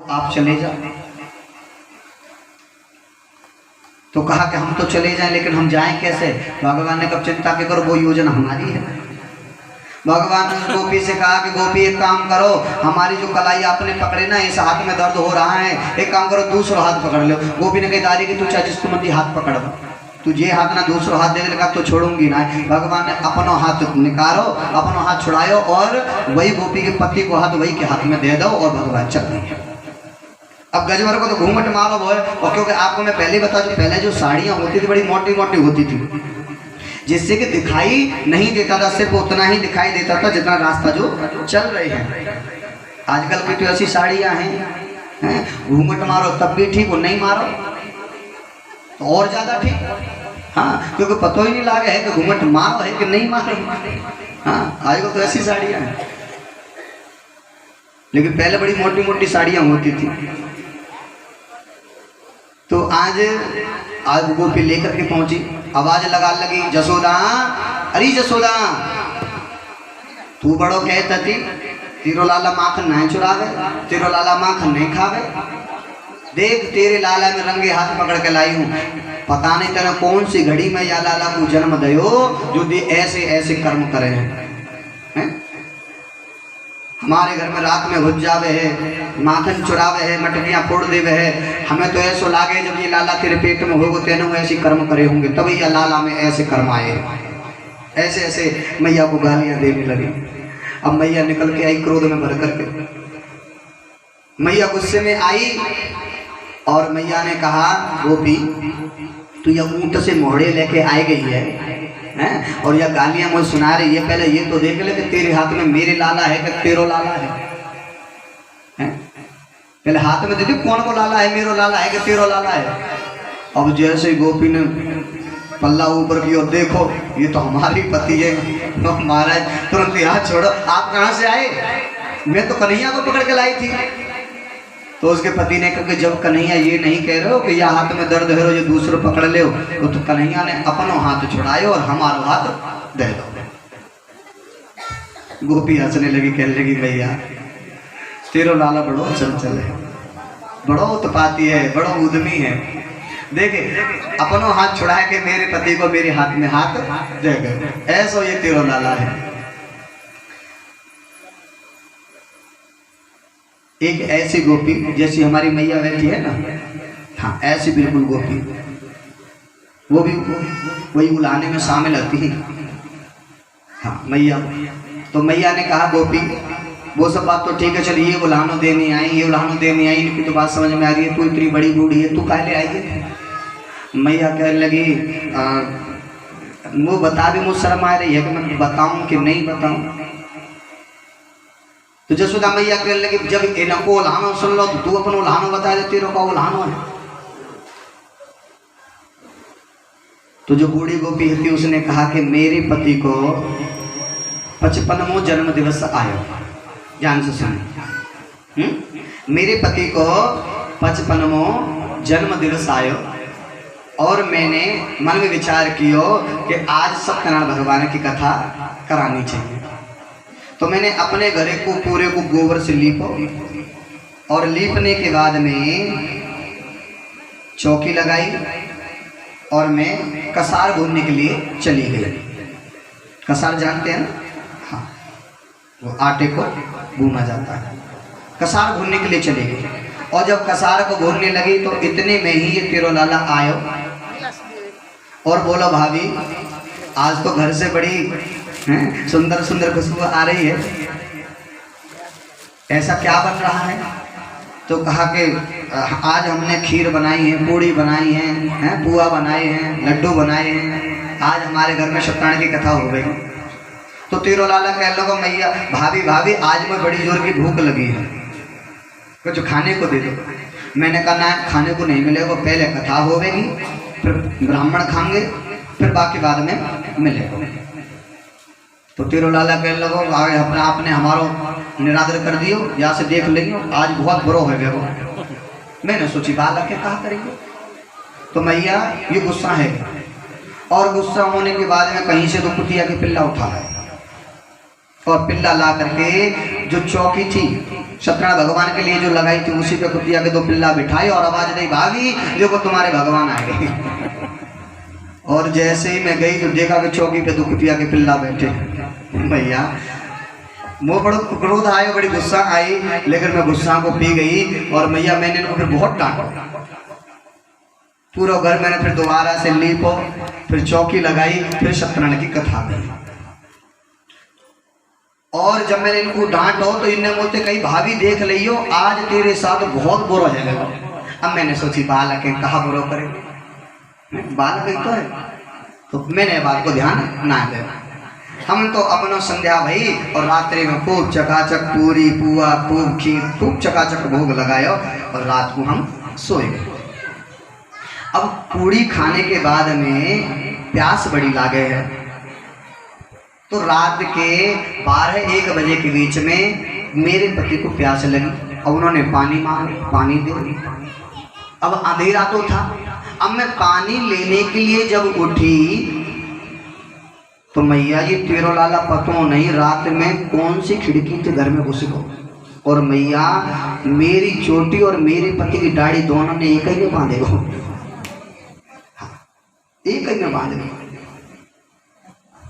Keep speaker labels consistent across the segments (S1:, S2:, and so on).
S1: आप चले जाओ। तो कहा कि हम तो चले जाएं, लेकिन हम जाएं कैसे? भगवान ने कब चिंता के करो, वो योजना हमारी है। भगवान ने गोपी से कहा कि गोपी एक काम करो, हमारी जो कलाई आपने पकड़े ना, इस हाथ में दर्द हो रहा है, एक काम करो दूसरा हाथ पकड़ लो। गोपी ने कही दारी कि तू चाहे जिसको मर्जी हाथ पकड़ दो, तुझे हाथ ना दूसरा हाथ दे लगा तो छोड़ूंगी ना। भगवान ने अपना हाथ निकालो, अपना हाथ छुड़ायो और वही गोपी के पति को हाथ वही के हाथ में दे दो और भगवान चल रही। अब गजवर को तो घूंघट मारो वो है, और क्योंकि आपको मैं पहले बता दूं, पहले जो साड़ियाँ होती थी बड़ी मोटी मोटी होती थी, जिससे कि दिखाई नहीं देता था, सिर्फ उतना ही दिखाई देता था जितना रास्ता जो चल रहे हैं। आजकल की तो ऐसी साड़ियाँ हैं, घूंघट मारो तब भी ठीक हो, नहीं मारो तो और ज़्यादा ठीक। हाँ, क्योंकि पता ही नहीं लगा है कि घूंघट मारो है कि नहीं मारो। हाँ, आजकल तो ऐसी साड़ियाँ हैं, लेकिन पहले बड़ी मोटी मोटी साड़ियाँ होती थी। तो आज गोपी लेकर के पहुंची, आवाज लगा लगी, जसोदा, अरे जसोदा, तू बड़ो कहता थी तेरो लाला माखन नहीं चुरावे, तेरो लाला माखन नहीं खावे, देख तेरे लाला में रंगे हाथ पकड़ के लाई हूँ। पता नहीं तेरा कौन सी घड़ी में या लाला को जन्म दयो जो ऐसे ऐसे कर्म करे हैं। हमारे घर में रात में घुस जावे है, माखन चुरावे है, मटकियाँ फोड़ देवे है, हमें तो ऐसा लागे जब ये लाला तेरे पेट में होगा तेने ऐसे कर्म करे होंगे, तभी ये लाला में ऐसे कर्म आए। ऐसे ऐसे मैया को गालियाँ देने लगी। अब मैया निकल के आई क्रोध में भर करके, मैया गुस्से में आई और मैया ने कहा गोपी तू ये ऊँट से मोहड़े लेके आई गई है और यह गालियां मुझे सुना रही है, पहले ये तो देख ले कि तेरे हाथ में मेरे लाला है कि तेरो लाला है? पहले हाथ में देखो कौन को लाला है, मेरो लाला है कि तेरो लाला है? अब जैसे गोपी ने पल्ला ऊपर की और देखो ये तो हमारी पति है, तो महाराज तुरंत हाथ छोड़ो, आप कहाँ से आए? मैं तो कन्हैया को पकड़ के लाई थी। तो उसके पति ने कहा कि जब कन्हैया ये नहीं कह रहे हो कि यह हाथ में दर्द है जो दूसरे पकड़ ले, तो कन्हैया ने अपना हाथ छुड़ायो और हमारा हाथ दे दो। गोपी हंसने लगी, कहने लगी भैया तेरो लाला बड़ो चंचल है, बड़ो उत्पाती है, बड़ो उद्यमी है, देखे अपनो हाथ छुड़ा के मेरे पति को मेरे हाथ में हाथ दे गए, ऐसा ये तेरो लाला है। एक ऐसी गोपी जैसी हमारी मैया बैठी है ना, हाँ ऐसी बिल्कुल गोपी, वो भी वही उलाहने में शामिल होती है। हाँ मैया, तो मैया ने कहा गोपी वो सब बात तो ठीक है, चलिए ये उलाहनो देने आई, ये उलाहनो देने आई, इनकी तो बात समझ में आ रही है, तू इतनी बड़ी बूढ़ी है, तू काहे आई है? मैया कहने लगी वो बता भी मुझे शर्म आ रही है कि मैं बताऊं कि नहीं बताऊं। तो जसोदा मैया कहने लगी जब इनको उल्हानो सुन लो तो तू अपन उल्हानो बता दे, तेरे को उल्हानो है। तो जो बूढ़ी गोपी थी उसने कहा कि मेरे पति को 55वां जन्म दिवस आयो, ध्यान से सुन, मेरे पति को 55वां जन्म दिवस आयो और मैंने मन में विचार किया कि आज सत्यनारायण भगवान की कथा करानी चाहिए। तो मैंने अपने घर को पूरे को गोबर से लीपो और लीपने के बाद में चौकी लगाई और मैं कसार भूनने के लिए चली गई। कसार जानते हैं ना? हाँ, वो आटे को भूना जाता है। कसार भूनने के लिए चली गई और जब कसार को भूनने लगी तो इतने में ही ये तेरो लाला आयो और बोलो भाभी आज तो घर से बड़ी सुंदर सुंदर खुशबू आ रही है, ऐसा क्या बन रहा है? तो कहा कि आज हमने खीर बनाई है, पूड़ी बनाई है, पुआ बनाए हैं, लड्डू बनाए हैं, आज हमारे घर में सत्यनारायण की कथा हो गई। तो तेरो लाला कह लो मैया भाभी भाभी आज मैं बड़ी जोर की भूख लगी है, कुछ खाने को दे दो। मैंने कहा ना खाने को नहीं मिलेगा, पहले कथा होगी, फिर ब्राह्मण खाएंगे, फिर बाकी बाद में मिलेगा। तो तेरो लाला कह लगो आगे अपने आपने हमारो निरादर कर दियो, यहाँ से देख लेंगे आज बहुत बुरा है वो। मैंने सोची बाला के कहा करेंगे, तो मैया ये गुस्सा है और गुस्सा होने के बाद में कहीं से तो कुतिया के पिल्ला उठा है और पिल्ला ला करके जो चौकी थी सत्यनारायण भगवान के लिए जो लगाई थी उसी पे कुतिया के 2 पिल्ला बिठाई और आवाज दी, भाभी देखो तुम्हारे भगवान आ गए। और जैसे ही मैं गई तो देखा कि चौकी पे 2 कुतिया के पिल्ला बैठे। भैया वो बड़ा क्रोध आया, बड़ी गुस्सा आई, लेकिन मैं गुस्सा को पी गई और मैया मैंने इनको फिर बहुत डांटा। पूरा घर मैंने फिर दोबारा से लीपो, फिर चौकी लगाई, फिर सत्यनारायण की कथा गई। और जब मैंने इनको डांटो तो इनने मुझसे कही, भाभी देख लियो आज तेरे साथ बहुत बुरा है। अब मैंने सोची बालक है, कहा बुरा करे, बालक ही तो है, तो मैंने बात को ध्यान ना दे। हम तो अपना संध्या भाई और रात्रि में खूब चकाचक पूरी पुआ खूब खीर खूब चकाचक भोग लगाया और रात को हम सोए। अब पूरी खाने के बाद में प्यास बड़ी लागे है, तो रात के 12-1 बजे के बीच में मेरे पति को प्यास लगी और उन्होंने पानी मांगा, पानी दे। अब अंधेरा तो था। अब मैं पानी लेने के लिए जब उठी तो मैया ये तेरो लाला पतो नहीं रात में कौन सी खिड़की से घर में घुस गो, और मैया मेरी चोटी और मेरे पति की दाढ़ी दोनों ने एक ही में बांधे गो, एक ही में बांध गो।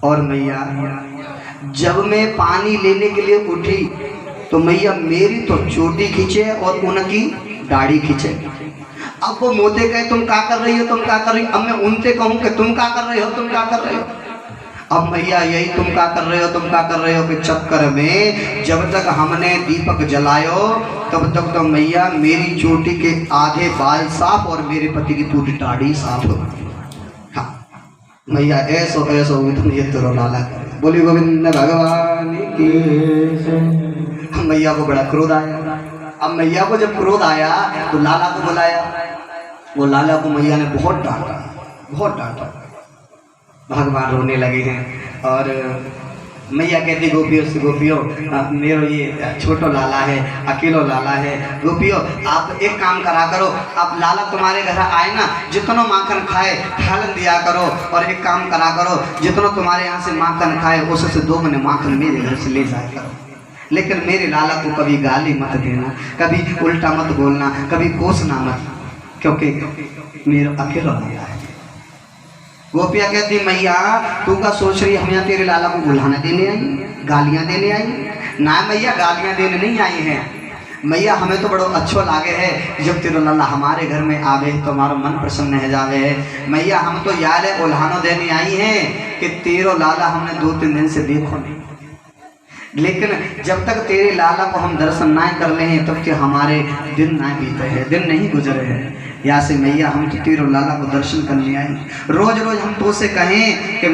S1: और मैया जब मैं पानी लेने के लिए उठी तो मैया मेरी तो चोटी खींचे और उनकी दाढ़ी खींचे। अब वो मोते कहे तुम क्या कर रही हो, तुम क्या कर रही हो। अब मैं उनसे कहूँ कि तुम क्या कर रहे हो, तुम क्या कर रहे हो। अब मैया यही तुम क्या कर रहे हो, तुम क्या कर रहे हो के चक्कर में जब तक हमने दीपक जलायो तब तक तो मैया मेरी चोटी के आधे बाल साफ और मेरे पति की पूरी दाढ़ी साफ हो। हाँ मैया ऐसो ऐसो तुम ये तेरो लाला करे। बोली गोविंद भगवान की। मैया को बड़ा क्रोध आया। अब मैया को जब क्रोध आया तो लाला को बुलाया। वो लाला को मैया ने बहुत डांटा, बहुत डांटा। भगवान रोने लगे हैं और मैया कहती गोपियों से, गोपियों मेरो ये छोटो लाला है, अकेलो लाला है, गोपियों आप एक काम करा करो, आप लाला तुम्हारे घर आए ना जितना माखन खाए थालन दिया करो, और एक काम करा करो जितना तुम्हारे यहाँ से माखन खाए उससे 2 महीने माखन मेरे घर से ले जाया करो, लेकिन मेरे लाला को कभी गाली मत देना, कभी उल्टा मत बोलना, कभी कोसना मत, क्योंकि मेरा अकेला लाला है। गोपिया कहती मैया तू का सोच रही हम यहाँ तेरे लाला को बुलाना देने आई, गालियाँ देने आई? ना मैया गालियाँ देने नहीं आई हैं मैया, हमें तो बड़ो अच्छो लागे है जब तेरो लाला हमारे घर में आवे तो हमारा मन प्रसन्न है जावे है। मैया हम तो याद है उल्हानो देने आई हैं कि तेरो लाला हमने 2-3 दिन से देखो नहीं, लेकिन जब तक तेरे लाला को हम दर्शन ना कर ले हैं तब तक हमारे दिन ना बीते हैं, दिन नहीं गुजरे हैं। या से मैया हम तो तेरे लाला को दर्शन करने आए। रोज रोज हम तो से कहें कि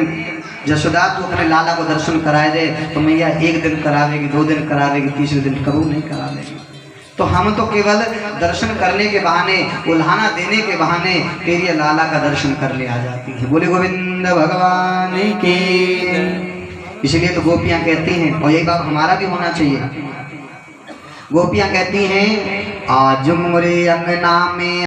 S1: जशोदा तू अपने लाला को दर्शन कराए दे, तो मैया 1 दिन करावेगी, 2 दिन करावेगी, तीसरे दिन कबू नहीं करावेगी। तो हम तो केवल दर्शन करने के बहाने, उल्हाना देने के बहाने तेरे लाला का दर्शन कर ले आ जाती है। बोले गोविंद भगवान की। इसलिए तो गोपियाँ कहती हैं, और यही बात हमारा भी होना चाहिए, गोपियाँ कहती हैं आज मोरे अंगना में